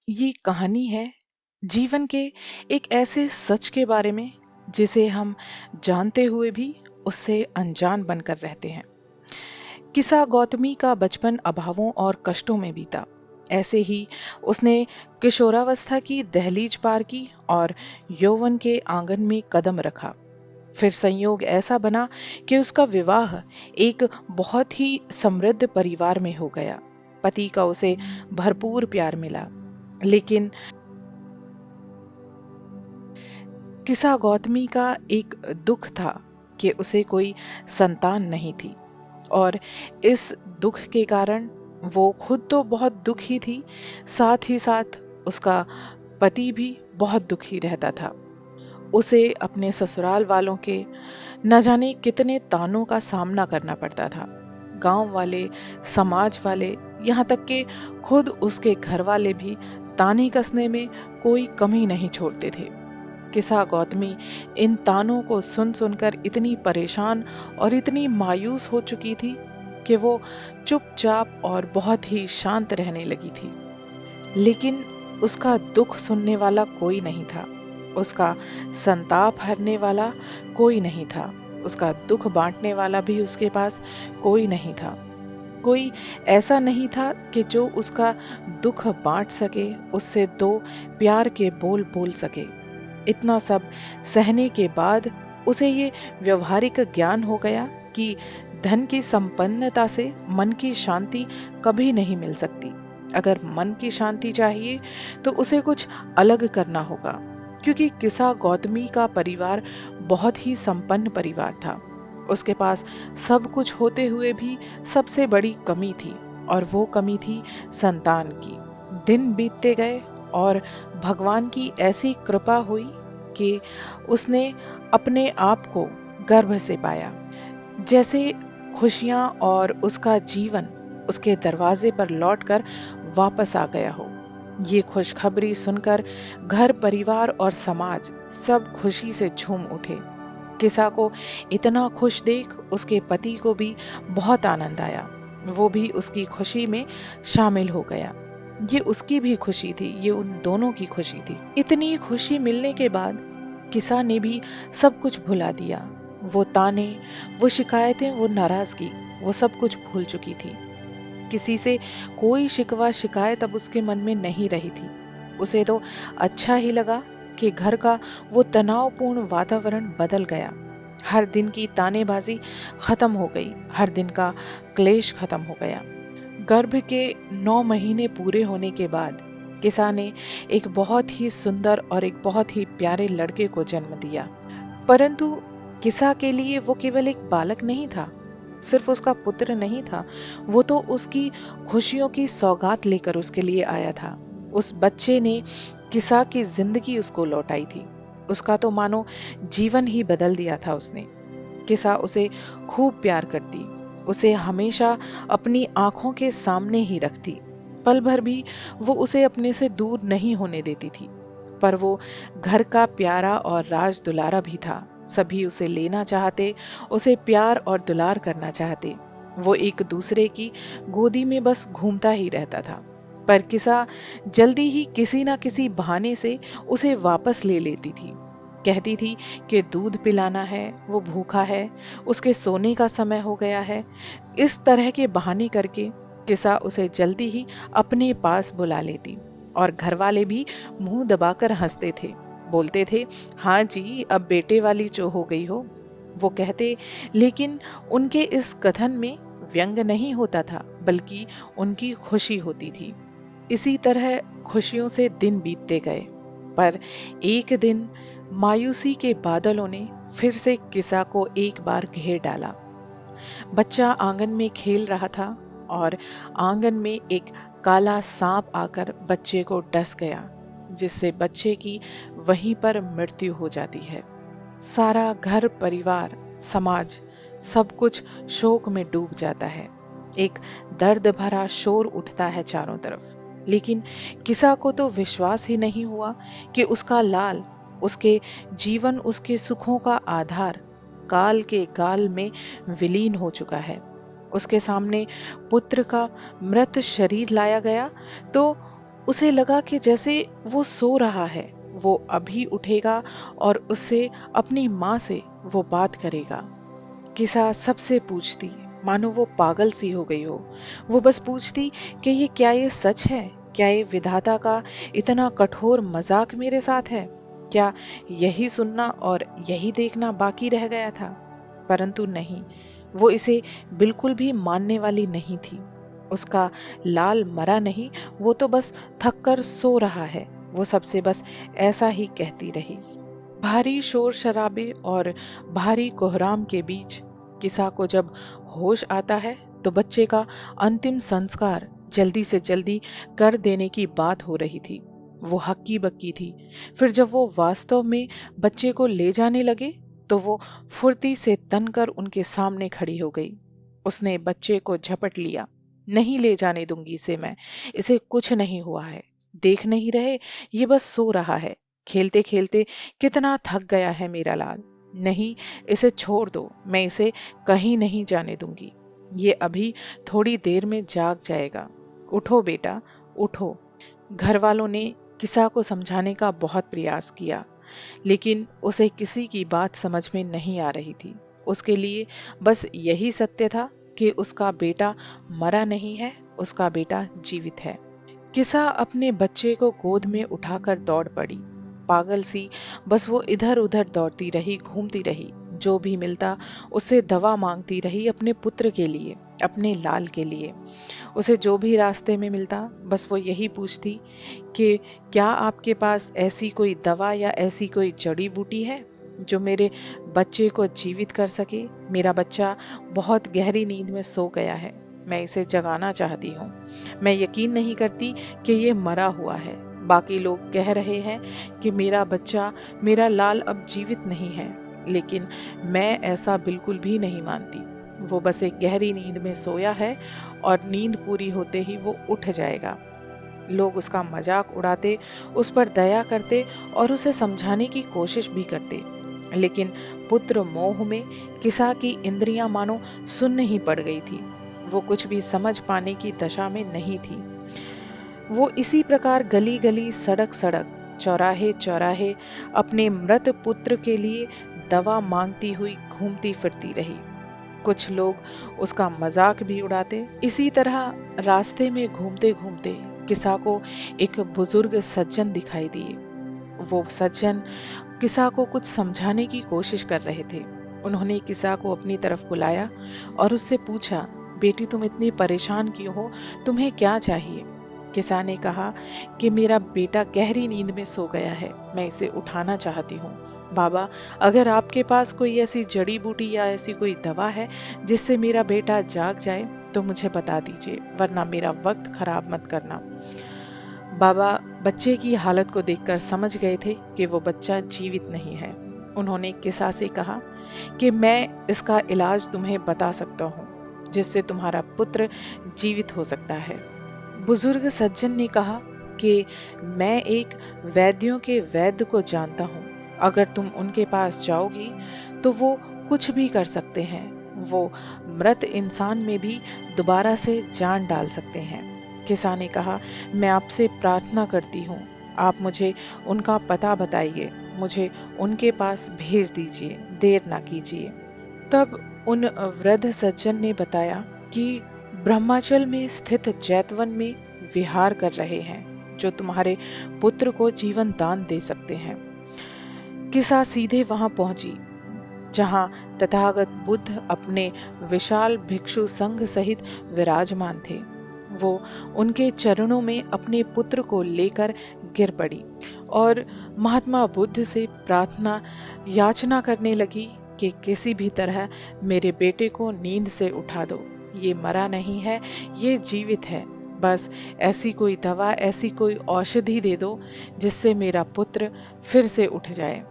ये कहानी है जीवन के एक ऐसे सच के बारे में जिसे हम जानते हुए भी उससे अनजान बनकर रहते हैं। किस्सा गौतमी का बचपन अभावों और कष्टों में बीता। ऐसे ही उसने किशोरावस्था की दहलीज पार की और यौवन के आंगन में कदम रखा। फिर संयोग ऐसा बना कि उसका विवाह एक बहुत ही समृद्ध परिवार में हो गया। पति का उसे भरपूर प्यार मिला, लेकिन किस्सा गौतमी का एक दुख था कि उसे कोई संतान नहीं थी। और इस दुख के कारण वो खुद तो बहुत दुखी थी, साथ ही साथ उसका पति भी बहुत दुखी रहता था। उसे अपने ससुराल वालों के न जाने कितने तानों का सामना करना पड़ता था। गांव वाले, समाज वाले, यहाँ तक कि खुद उसके घर वाले भी ताने कसने में कोई कमी नहीं छोड़ते थे। किस्सा गौतमी इन तानों को सुन सुनकर इतनी परेशान और इतनी मायूस हो चुकी थी कि वो चुपचाप और बहुत ही शांत रहने लगी थी। लेकिन उसका दुख सुनने वाला कोई नहीं था, उसका संताप हरने वाला कोई नहीं था, उसका दुख बांटने वाला भी उसके पास कोई नहीं था। कोई ऐसा नहीं था कि जो उसका दुख बांट सके, उससे दो प्यार के बोल बोल सके। इतना सब सहने के बाद उसे ये व्यवहारिक ज्ञान हो गया कि धन की संपन्नता से मन की शांति कभी नहीं मिल सकती। अगर मन की शांति चाहिए तो उसे कुछ अलग करना होगा, क्योंकि किस्सा गौतमी का परिवार बहुत ही संपन्न परिवार था। उसके पास सब कुछ होते हुए भी सबसे बड़ी कमी थी, और वो कमी थी संतान की। दिन बीतते गए और भगवान की ऐसी कृपा हुई कि उसने अपने आप को गर्भ से पाया। जैसे खुशियां और उसका जीवन उसके दरवाजे पर लौटकर वापस आ गया हो। ये खुशखबरी सुनकर घर परिवार और समाज सब खुशी से झूम उठे। किस्सा को इतना खुश देख उसके पति को भी बहुत आनंद आया। वो भी उसकी खुशी में शामिल हो गया। ये उसकी भी खुशी थी, ये उन दोनों की खुशी थी। इतनी खुशी मिलने के बाद किस्सा ने भी सब कुछ भुला दिया। वो ताने, वो शिकायतें, वो नाराजगी, वो सब कुछ भूल चुकी थी। किसी से कोई शिकवा शिकायत अब उसके मन में नहीं रही थी। उसे तो अच्छा ही लगा कि घर का वो तनावपूर्ण वातावरण बदल गया। हर दिन की तानेबाजी खत्म हो गई, हर दिन का क्लेश खत्म हो गया। गर्भ के 9 महीने पूरे होने के बाद किसा ने एक बहुत ही सुंदर और एक बहुत ही प्यारे लड़के को जन्म दिया। परंतु किसा के लिए वो केवल एक बालक नहीं था, सिर्फ उसका पुत्र नहीं था, वो तो उसकी खुशियों की सौगात लेकर उसके लिए आया था। उस बच्चे ने किसा की जिंदगी उसको लौटाई थी। उसका तो मानो जीवन ही बदल दिया था उसने। किसा उसे खूब प्यार करती, उसे हमेशा अपनी आंखों के सामने ही रखती। पल भर भी वो उसे अपने से दूर नहीं होने देती थी। पर वो घर का प्यारा और राज दुलारा भी था। सभी उसे लेना चाहते, उसे प्यार और दुलार करना चाहते। वो एक दूसरे की गोदी में बस घूमता ही रहता था। पर किसा जल्दी ही किसी ना किसी बहाने से उसे वापस ले लेती थी। कहती थी कि दूध पिलाना है, वो भूखा है, उसके सोने का समय हो गया है। इस तरह के बहाने करके किसा उसे जल्दी ही अपने पास बुला लेती, और घर वाले भी मुंह दबाकर हंसते थे। बोलते थे, हाँ जी, अब बेटे वाली चो हो गई हो। वो कहते, लेकिन उनके इस कथन में व्यंग नहीं होता था, बल्कि उनकी खुशी होती थी। इसी तरह खुशियों से दिन बीतते गए। पर एक दिन मायूसी के बादलों ने फिर से किसा को एक बार घेर डाला। बच्चा आंगन में खेल रहा था और आंगन में एक काला सांप आकर बच्चे को डस गया, जिससे बच्चे की वहीं पर मृत्यु हो जाती है। सारा घर परिवार, समाज, सब कुछ शोक में डूब जाता है। एक दर्द भरा शोर उठता है चारों तरफ। लेकिन किसा को तो विश्वास ही नहीं हुआ कि उसका लाल, उसके जीवन, उसके सुखों का आधार काल के गाल में विलीन हो चुका है। उसके सामने पुत्र का मृत शरीर लाया गया तो उसे लगा कि जैसे वो सो रहा है, वो अभी उठेगा और उससे, अपनी माँ से वो बात करेगा। किसा सबसे पूछती, मानो वो पागल सी हो गई हो। वो बस पूछती कि ये सच है? क्या ये विधाता का इतना कठोर मजाक मेरे साथ है? क्या यही सुनना और यही देखना बाकी रह गया था? परंतु नहीं, वो इसे बिल्कुल भी मानने वाली नहीं थी। उसका लाल मरा नहीं, वो तो बस थक कर सो रहा है, वो सबसे बस ऐसा ही कहती रही। भारी शोर शराबे और भारी कोहराम के बीच किसा को जब होश आता है, तो बच्चे का अंतिम संस्कार जल्दी से जल्दी कर देने की बात हो रही थी। वो हक्की बक्की थी। फिर जब वो वास्तव में बच्चे को ले जाने लगे, तो वो फुर्ती से तनकर उनके सामने खड़ी हो गई। उसने बच्चे को झपट लिया। नहीं ले जाने दूंगी इसे मैं। इसे कुछ नहीं हुआ है। देख नहीं रहे, ये बस सो रहा है। खेलते खेलते कितना थक गया है मेरा लाल। नहीं, इसे छोड़ दो, मैं इसे कहीं नहीं जाने दूंगी। ये अभी थोड़ी देर में जाग जाएगा। उठो बेटा, उठो। घर वालों ने किसा को समझाने का बहुत प्रयास किया, लेकिन उसे किसी की बात समझ में नहीं आ रही थी। उसके लिए बस यही सत्य था कि उसका बेटा मरा नहीं है, उसका बेटा जीवित है। किसा अपने बच्चे को गोद में उठाकर दौड़ पड़ी। पागल सी बस वो इधर उधर दौड़ती रही, घूमती रही। जो भी मिलता उससे दवा मांगती रही, अपने पुत्र के लिए, अपने लाल के लिए। उसे जो भी रास्ते में मिलता, बस वो यही पूछती कि क्या आपके पास ऐसी कोई दवा या ऐसी कोई जड़ी बूटी है जो मेरे बच्चे को जीवित कर सके? मेरा बच्चा बहुत गहरी नींद में सो गया है, मैं इसे जगाना चाहती हूँ। मैं यकीन नहीं करती कि ये मरा हुआ है। बाकी लोग कह रहे हैं कि मेरा बच्चा, मेरा लाल अब जीवित नहीं है, लेकिन मैं ऐसा बिल्कुल भी नहीं मानती। वो बस एक गहरी नींद में सोया है और नींद पूरी होते ही वो उठ जाएगा। लोग उसका मजाक उड़ाते, उस पर दया करते और उसे समझाने की कोशिश भी करते, लेकिन पुत्र मोह में किसा की इंद्रियां मानो सुन्न ही पड़ गई थी। वो कुछ भी समझ पाने की दशा में नहीं थी। वो इसी प्रकार गली गली, सड़क सड़क, चौराहे चौराहे अपने मृत पुत्र के लिए दवा मांगती हुई घूमती फिरती रही। कुछ लोग उसका मजाक भी उड़ाते। इसी तरह रास्ते में घूमते घूमते किसा को एक बुजुर्ग सज्जन दिखाई दिए। वो सज्जन किसा को कुछ समझाने की कोशिश कर रहे थे। उन्होंने किसा को अपनी तरफ बुलाया और उससे पूछा, बेटी तुम इतनी परेशान क्यों हो? तुम्हें क्या चाहिए? किसा ने कहा कि मेरा बेटा गहरी नींद में सो गया है, मैं इसे उठाना चाहती हूँ। बाबा, अगर आपके पास कोई ऐसी जड़ी बूटी या ऐसी कोई दवा है जिससे मेरा बेटा जाग जाए, तो मुझे बता दीजिए, वरना मेरा वक्त खराब मत करना। बाबा बच्चे की हालत को देखकर समझ गए थे कि वो बच्चा जीवित नहीं है। उन्होंने किसा से कहा कि मैं इसका इलाज तुम्हें बता सकता हूँ, जिससे तुम्हारा पुत्र जीवित हो सकता है। बुजुर्ग सज्जन ने कहा कि मैं एक वैद्यों के वैद्य को जानता हूँ। अगर तुम उनके पास जाओगी तो वो कुछ भी कर सकते हैं। वो मृत इंसान में भी दोबारा से जान डाल सकते हैं। किसा ने कहा, मैं आपसे प्रार्थना करती हूँ, आप मुझे उनका पता बताइए, मुझे उनके पास भेज दीजिए, देर ना कीजिए। तब उन वृद्ध सज्जन ने बताया कि ब्रह्माचल में स्थित जैतवन में विहार कर रहे हैं, जो तुम्हारे पुत्र को जीवन दान दे सकते हैं। किसा सीधे वहां पहुंची जहां तथागत बुद्ध अपने विशाल भिक्षु संघ सहित विराजमान थे। वो उनके चरणों में अपने पुत्र को लेकर गिर पड़ी और महात्मा बुद्ध से प्रार्थना याचना करने लगी कि किसी भी तरह मेरे बेटे को नींद से उठा दो। ये मरा नहीं है, ये जीवित है। बस ऐसी कोई दवा, ऐसी कोई औषधि दे दो जिससे मेरा पुत्र फिर से उठ जाए।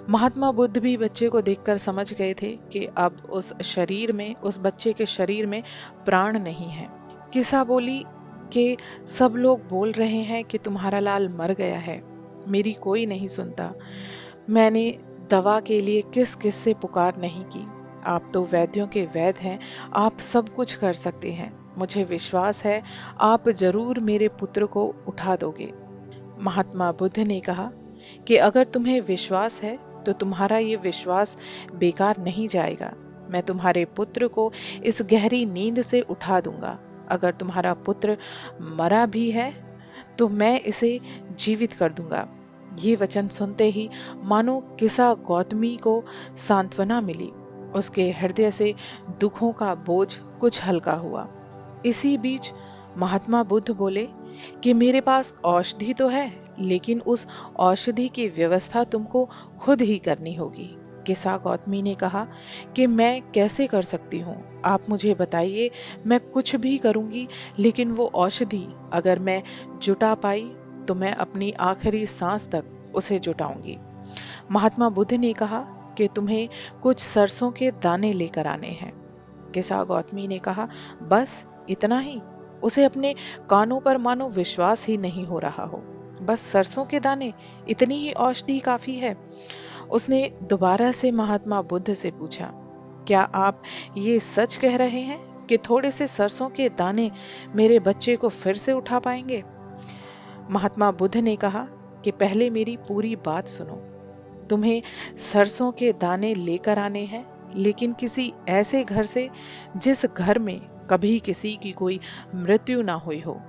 महात्मा बुद्ध भी बच्चे को देखकर समझ गए थे कि अब उस शरीर में, उस बच्चे के शरीर में प्राण नहीं है। किसा बोली कि सब लोग बोल रहे हैं कि तुम्हारा लाल मर गया है, मेरी कोई नहीं सुनता। मैंने दवा के लिए किस किस से पुकार नहीं की। आप तो वैद्यों के वैद्य हैं, आप सब कुछ कर सकते हैं। मुझे विश्वास है आप जरूर मेरे पुत्र को उठा दोगे। महात्मा बुद्ध ने कहा कि अगर तुम्हें विश्वास है तो तुम्हारा ये विश्वास बेकार नहीं जाएगा। मैं तुम्हारे पुत्र को इस गहरी नींद से उठा दूंगा। अगर तुम्हारा पुत्र मरा भी है तो मैं इसे जीवित कर दूंगा। ये वचन सुनते ही मानो किसा गौतमी को सांत्वना मिली। उसके हृदय से दुखों का बोझ कुछ हल्का हुआ। इसी बीच महात्मा बुद्ध बोले कि मेरे पास औषधि तो है, लेकिन उस औषधि की व्यवस्था तुमको खुद ही करनी होगी। किसा गौतमी ने कहा कि मैं कैसे कर सकती हूँ, आप मुझे बताइए, मैं कुछ भी करूंगी, लेकिन वो औषधि अगर मैं जुटा पाई तो मैं अपनी आखिरी सांस तक उसे जुटाऊंगी। महात्मा बुद्ध ने कहा कि तुम्हें कुछ सरसों के दाने लेकर आने हैं। किसा गौतमी ने कहा, बस इतना ही? उसे अपने कानों पर मानो विश्वास ही नहीं हो रहा हो। बस सरसों के दाने, इतनी ही औषधि काफी है? उसने दोबारा से महात्मा बुद्ध से पूछा, क्या आप ये सच कह रहे हैं कि थोड़े से सरसों के दाने मेरे बच्चे को फिर से उठा पाएंगे? महात्मा बुद्ध ने कहा कि पहले मेरी पूरी बात सुनो। तुम्हें सरसों के दाने लेकर आने हैं, लेकिन किसी ऐसे घर से जिस घर में कभी किसी की कोई मृत्यु ना हुई हो।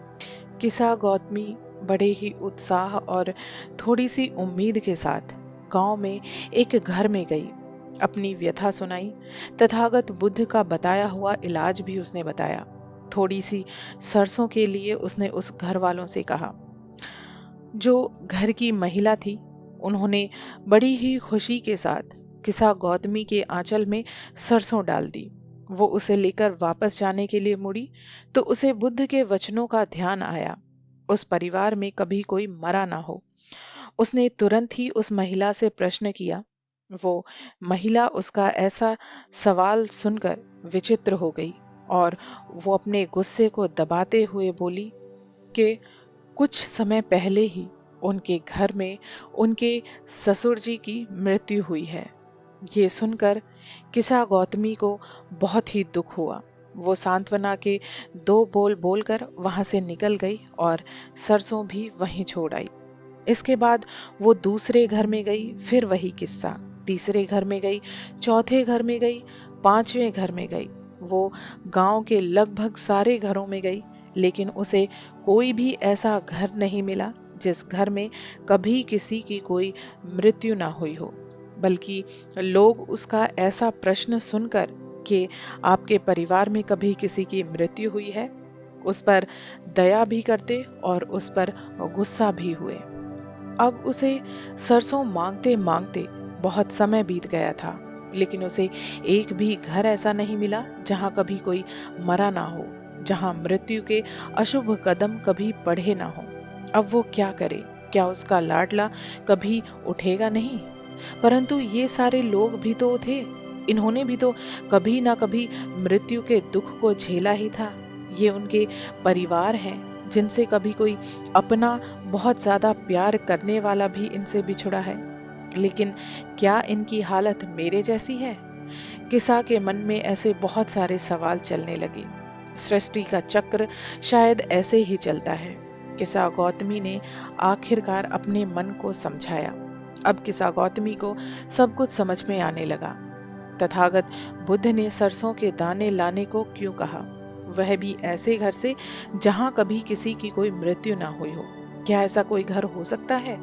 किसा गौतमी बड़े ही उत्साह और थोड़ी सी उम्मीद के साथ गांव में एक घर में गई, अपनी व्यथा सुनाई। तथागत बुद्ध का बताया हुआ इलाज भी उसने बताया। थोड़ी सी सरसों के लिए उसने उस घर वालों से कहा। जो घर की महिला थी, उन्होंने बड़ी ही खुशी के साथ किसा गौतमी के आंचल में सरसों डाल दी। वो उसे लेकर वापस जाने के लिए मुड़ी तो उसे बुद्ध के वचनों का ध्यान आया, उस परिवार में कभी कोई मरा ना हो। उसने तुरंत ही उस महिला से प्रश्न किया। वो महिला उसका ऐसा सवाल सुनकर विचित्र हो गई और वो अपने गुस्से को दबाते हुए बोली कि कुछ समय पहले ही उनके घर में उनके ससुर जी की मृत्यु हुई है। ये सुनकर किसा गौतमी को बहुत ही दुख हुआ। वो सांत्वना के दो बोल बोलकर वहां से निकल गई और सरसों भी वहीं छोड़ आई। इसके बाद वो दूसरे घर में गई, फिर वही किस्सा। तीसरे घर में गई, चौथे घर में गई, पांचवें घर में गई। वो गांव के लगभग सारे घरों में गई, लेकिन उसे कोई भी ऐसा घर नहीं मिला जिस घर में कभी किसी की कोई मृत्यु ना हुई हो। बल्कि लोग उसका ऐसा प्रश्न सुनकर कि आपके परिवार में कभी किसी की मृत्यु हुई है, उस पर दया भी करते और उस पर गुस्सा भी हुए। अब उसे सरसों मांगते मांगते बहुत समय बीत गया था, लेकिन उसे एक भी घर ऐसा नहीं मिला जहां कभी कोई मरा ना हो, जहां मृत्यु के अशुभ कदम कभी पढ़े ना हो। अब वो क्या करे? क्या उसका लाडला कभी उठेगा नहीं? परंतु ये सारे लोग भी तो थे, इन्होंने भी तो कभी ना कभी मृत्यु के दुख को झेला ही था। ये उनके परिवार हैं, जिनसे कभी कोई अपना बहुत ज्यादा प्यार करने वाला भी इनसे बिछुड़ा है। लेकिन क्या इनकी हालत मेरे जैसी है? किसा के मन में ऐसे बहुत सारे सवाल चलने लगे। सृष्टि का चक्र शायद ऐसे ही चलता है। किसा गौतमी ने आखिरकार अपने मन को समझाया। अब किसा गौतमी को सब कुछ समझ में आने लगा। तथागत बुद्ध ने सरसों के दाने लाने को क्यों कहा, वह भी ऐसे घर से जहां कभी किसी की कोई मृत्यु ना हुई हो। क्या ऐसा कोई घर हो सकता है?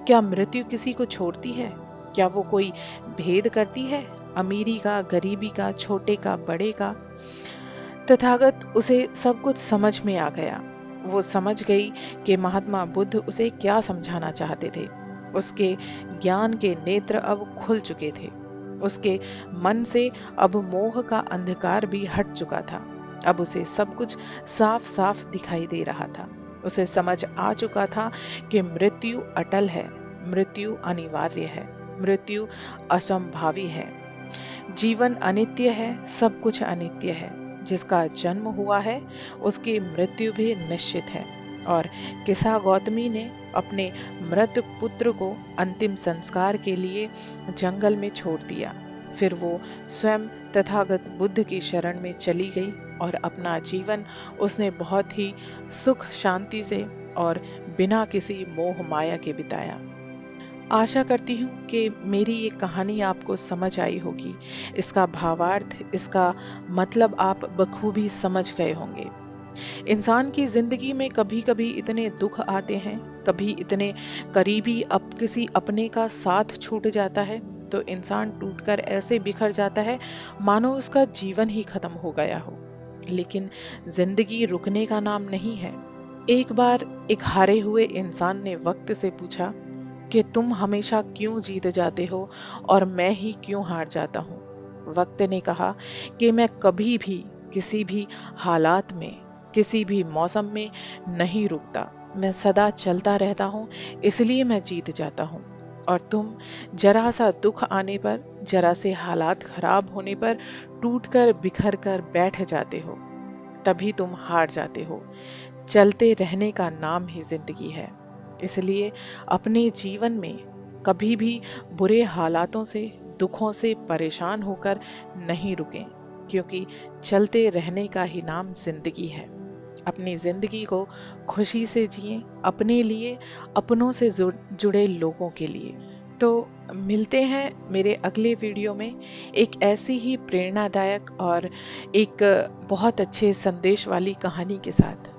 क्या मृत्यु किसी को छोड़ती है? क्या वो कोई भेद करती है, अमीरी का, गरीबी का, छोटे का, बड़े का? तथागत उसे सब कुछ समझ में आ गया। वो समझ गई कि महात्मा बुद्ध उसे क्या समझाना चाहते थे। उसके ज्ञान के नेत्र अब खुल चुके थे। उसके मन से अब मोह का अंधकार भी हट चुका था। अब उसे सब कुछ साफ साफ दिखाई दे रहा था। उसे समझ आ चुका था कि मृत्यु अटल है, मृत्यु अनिवार्य है, मृत्यु असंभावी है। जीवन अनित्य है, सब कुछ अनित्य है। जिसका जन्म हुआ है उसकी मृत्यु भी निश्चित है। और किसा गौतमी ने अपने मृत पुत्र को अंतिम संस्कार के लिए जंगल में छोड़ दिया। फिर वो स्वयं तथागत बुद्ध की शरण में चली गई और अपना जीवन उसने बहुत ही सुख शांति से और बिना किसी मोह माया के बिताया। आशा करती हूँ कि मेरी ये कहानी आपको समझ आई होगी। इसका भावार्थ, इसका मतलब आप बखूबी समझ गए होंगे। इंसान की जिंदगी में कभी कभी इतने दुख आते हैं, कभी इतने करीबी किसी अपने का साथ छूट जाता है, तो इंसान टूटकर ऐसे बिखर जाता है मानो उसका जीवन ही खत्म हो गया हो। लेकिन जिंदगी रुकने का नाम नहीं है। एक बार एक हारे हुए इंसान ने वक्त से पूछा कि तुम हमेशा क्यों जीत जाते हो और मैं ही क्यों हार जाता हूँ। वक्त ने कहा कि मैं कभी भी किसी भी हालात में, किसी भी मौसम में नहीं रुकता। मैं सदा चलता रहता हूँ, इसलिए मैं जीत जाता हूँ। और तुम जरा सा दुख आने पर, जरा से हालात खराब होने पर टूट कर बिखर कर बैठ जाते हो, तभी तुम हार जाते हो। चलते रहने का नाम ही जिंदगी है। इसलिए अपने जीवन में कभी भी बुरे हालातों से, दुखों से परेशान होकर नहीं रुकें, क्योंकि चलते रहने का ही नाम जिंदगी है। अपनी जिंदगी को खुशी से जिएं, अपने लिए, अपनों से जुड़े लोगों के लिए। तो मिलते हैं मेरे अगले वीडियो में एक ऐसी ही प्रेरणादायक और एक बहुत अच्छे संदेश वाली कहानी के साथ।